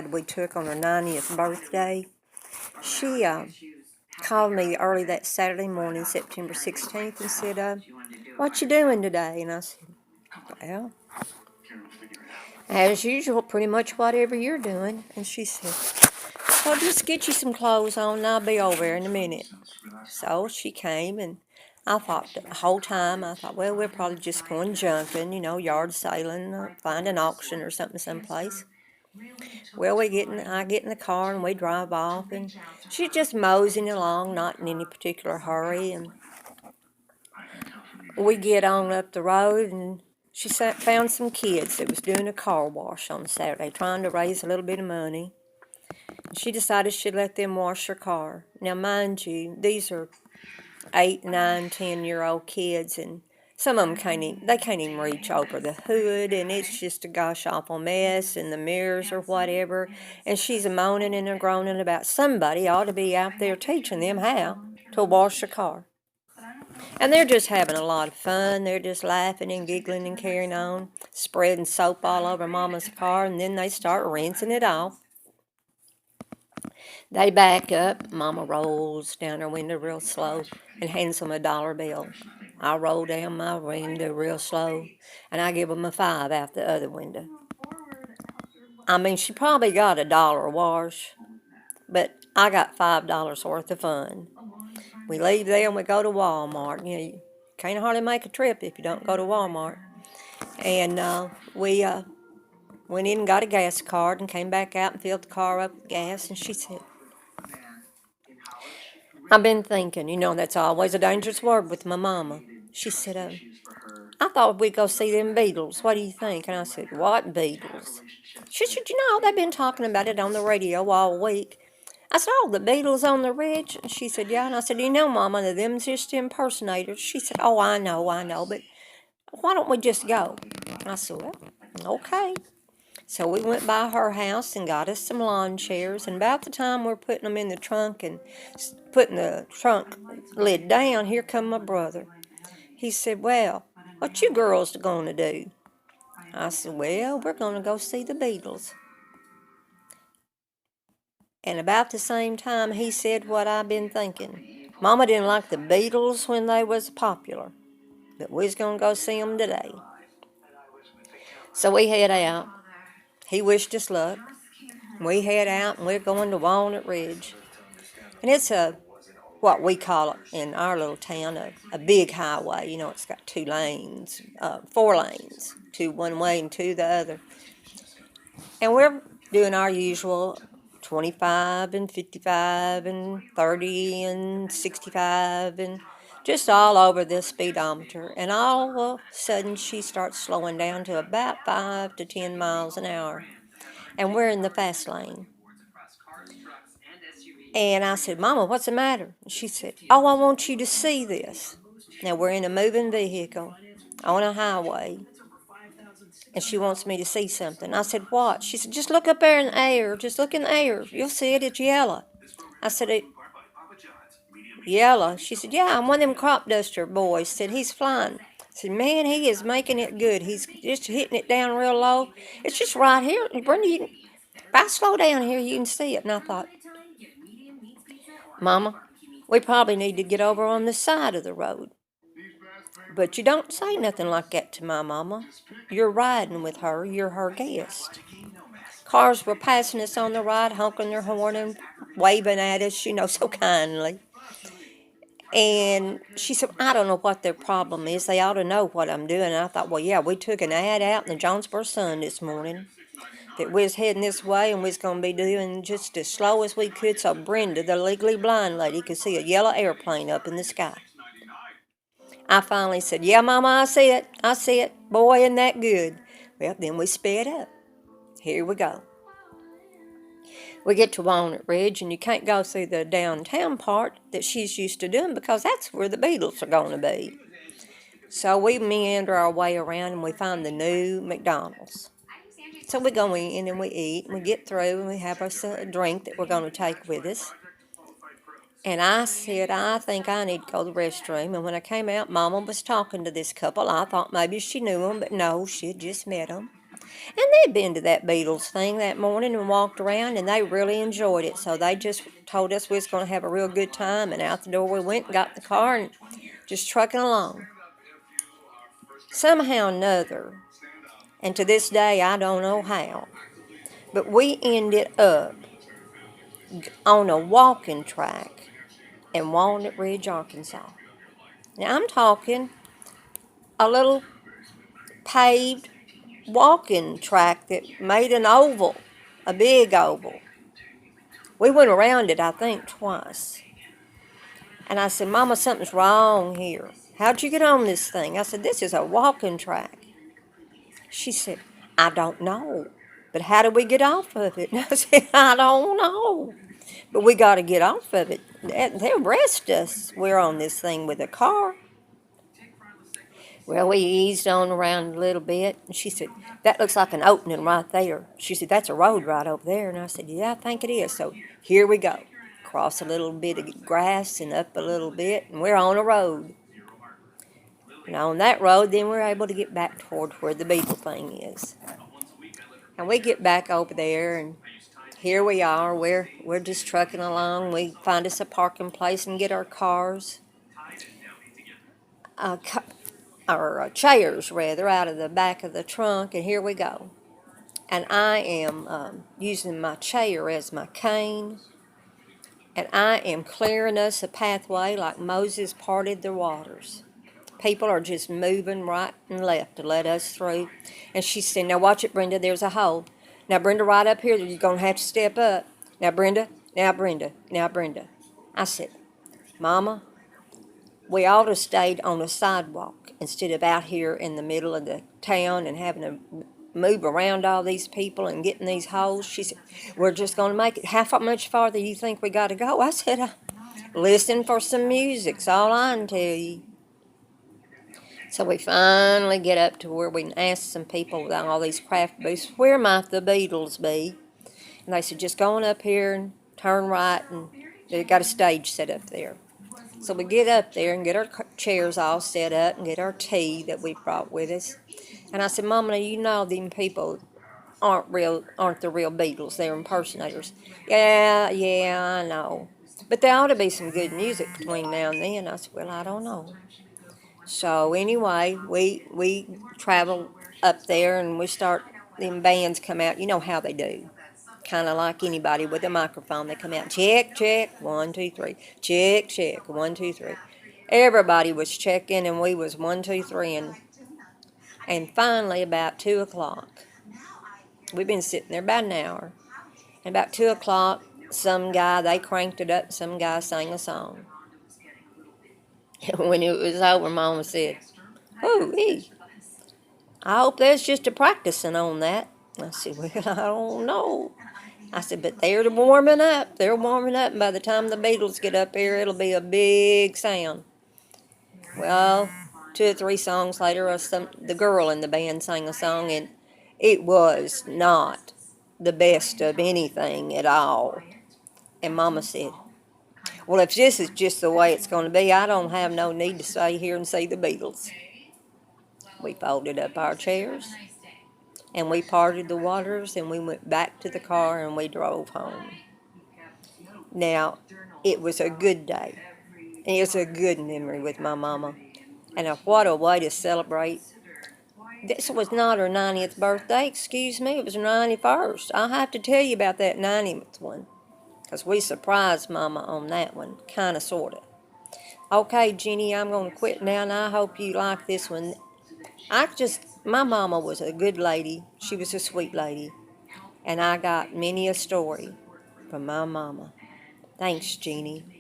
we took on her 90th birthday. She called me early that Saturday morning, September 16th, and said, what you doing today? And I said, well, as usual, pretty much whatever you're doing. And she said, well, just get you some clothes on and I'll be over there in a minute. So she came, and I thought the whole time, well, we're probably just going junking, yard sailing, find an auction or something someplace. Well, I get in the car and we drive off, and she's just moseying along, not in any particular hurry. And we get on up the road, and she found some kids that was doing a car wash on Saturday, trying to raise a little bit of money. She decided she'd let them wash her car. Now, mind you, these are 8, 9, 10-year-old kids, and some of them can't even reach over the hood, and it's just a gosh awful mess in the mirrors or whatever. And she's moaning and groaning about somebody ought to be out there teaching them how to wash a car. And they're just having a lot of fun. They're just laughing and giggling and carrying on, spreading soap all over Mama's car, and then they start rinsing it off. They back up. Mama rolls down her window real slow and hands them a $1 bill. I roll down my window real slow, and I give them a 5 out the other window. I mean, she probably got a $1 wash, but I got $5 worth of fun. We leave there and we go to Walmart. You can't hardly make a trip if you don't go to Walmart. And we went in and got a gas card and came back out and filled the car up with gas. And she said, I've been thinking, that's always a dangerous word with my mama. She said, I thought we'd go see them Beatles. What do you think? And I said, what Beatles? She said, they've been talking about it on the radio all week. I said, oh, the Beatles on the ridge? And she said, yeah. And I said, Mama, them's just impersonators. She said, oh, I know, but why don't we just go? And I said, well, okay. So we went by her house and got us some lawn chairs, and about the time we're putting them in the trunk and putting the trunk lid down, here come my brother. He said, well, what you girls going to do? I said, well, we're going to go see the Beatles. And about the same time, he said what I've been thinking. Mama didn't like the Beatles when they was popular, but we was going to go see them today. So we head out. He wished us luck. We head out, and we're going to Walnut Ridge. And it's what we call it in our little town, a big highway. It's got 2 lanes, 4 lanes, 2 one way and 2 the other. And we're doing our usual 25 and 55 and 30 and 65 and just all over the speedometer. And all of a sudden she starts slowing down to about 5 to 10 miles an hour. And we're in the fast lane. And I said, Mama, what's the matter? And she said, oh, I want you to see this. Now, we're in a moving vehicle on a highway, and she wants me to see something. I said, what? She said, just look up there in the air. Just look in the air. You'll see it. It's yellow. I said, yellow? She said, yeah, I'm one of them crop duster boys. Said, he's flying. I said, man, he is making it good. He's just hitting it down real low. It's just right here. Brenda, if I slow down here, you can see it. And I thought, Mama, we probably need to get over on the side of the road. But you don't say nothing like that to my mama. You're riding with her. You're her guest. Cars were passing us on the ride, honking their horn and waving at us, so kindly. And she said, I don't know what their problem is. They ought to know what I'm doing. And I thought, well, yeah, we took an ad out in the Jonesboro Sun this morning that we was heading this way, and we was going to be doing just as slow as we could so Brenda, the legally blind lady, could see a yellow airplane up in the sky. I finally said, yeah, Mama, I see it. Boy, isn't that good. Well, then we sped up. Here we go. We get to Walnut Ridge, and you can't go through the downtown part that she's used to doing because that's where the Beatles are going to be. So we meander our way around, and we find the new McDonald's. So we go in and we eat, and we get through, and we have us a drink that we're going to take with us. And I said, I think I need to go to the restroom. And when I came out, Mama was talking to this couple. I thought maybe she knew them, but no, she had just met them. And they'd been to that Beatles thing that morning and walked around, and they really enjoyed it. So they just told us we was going to have a real good time, and out the door we went and got in the car and just trucking along. Somehow or another, and to this day I don't know how, but we ended up on a walking track in Walnut Ridge, Arkansas. Now I'm talking a little paved walking track that made an oval, a big oval. We went around it, I think, twice. And I said, Mama, something's wrong here. How'd you get on this thing? I said, this is a walking track. She said, I don't know. But how do we get off of it? And I said, I don't know. But we got to get off of it. They'll arrest us. We're on this thing with a car. Well, we eased on around a little bit, and she said, that looks like an opening right there. She said, that's a road right over there. And I said, yeah, I think it is. So here we go. Cross a little bit of grass and up a little bit, and we're on a road. And on that road, then we're able to get back toward where the Beatle thing is. And we get back over there, and here we are. We're just trucking along. We find us a parking place and get our cars. Our chairs, rather, out of the back of the trunk, and here we go. And I am using my chair as my cane, and I am clearing us a pathway like Moses parted the waters. People are just moving right and left to let us through. And she said, now watch it, Brenda, there's a hole. Now, Brenda, right up here, you're going to have to step up. Now, Brenda, now, Brenda, now, Brenda. I said, Mama, we ought to stayed on the sidewalk instead of out here in the middle of the town and having to move around all these people and getting these holes. She said, we're just going to make it. How much farther do you think we got to go? I said, listen for some music's all I can tell you. So we finally get up to where we can ask some people with all these craft booths, where might the Beatles be? And they said, just go on up here and turn right, and they've got a stage set up there. So we get up there and get our chairs all set up and get our tea that we brought with us. And I said, Mama, you know them people aren't the real Beatles. They're impersonators. Yeah, I know. But there ought to be some good music between now and then. I said, well, I don't know. So anyway, we travel up there and we start, them bands come out. You know how they do. Kind of like anybody with a microphone. They come out, check, check, 1, 2, 3. Check, check, 1, 2, 3. Everybody was checking, and we was 1, 2, 3. And finally, about 2 o'clock, we've been sitting there about an hour. And about 2 o'clock, some guy, they cranked it up, some guy sang a song. And when it was over, Mama said, ooh-wee, I hope there's just a practicing on that. I said, well, I don't know. I said, but they're warming up. They're warming up, and by the time the Beatles get up here, it'll be a big sound. Well, 2 or 3 songs later, the girl in the band sang a song, and it was not the best of anything at all. And Mama said, well, if this is just the way it's going to be, I don't have no need to stay here and see the Beatles. We folded up our chairs, and we parted the waters, and we went back to the car, and we drove home. Now, it was a good day, and it's a good memory with my mama. And what a way to celebrate. This was not her 90th birthday, excuse me, it was her 91st. I'll have to tell you about that 90th one, because we surprised Mama on that one, kind of, sort of. Okay, Jeannie, I'm going to quit now, and I hope you like this one. My mama was a good lady. She was a sweet lady. And I got many a story from my mama. Thanks, Jeannie.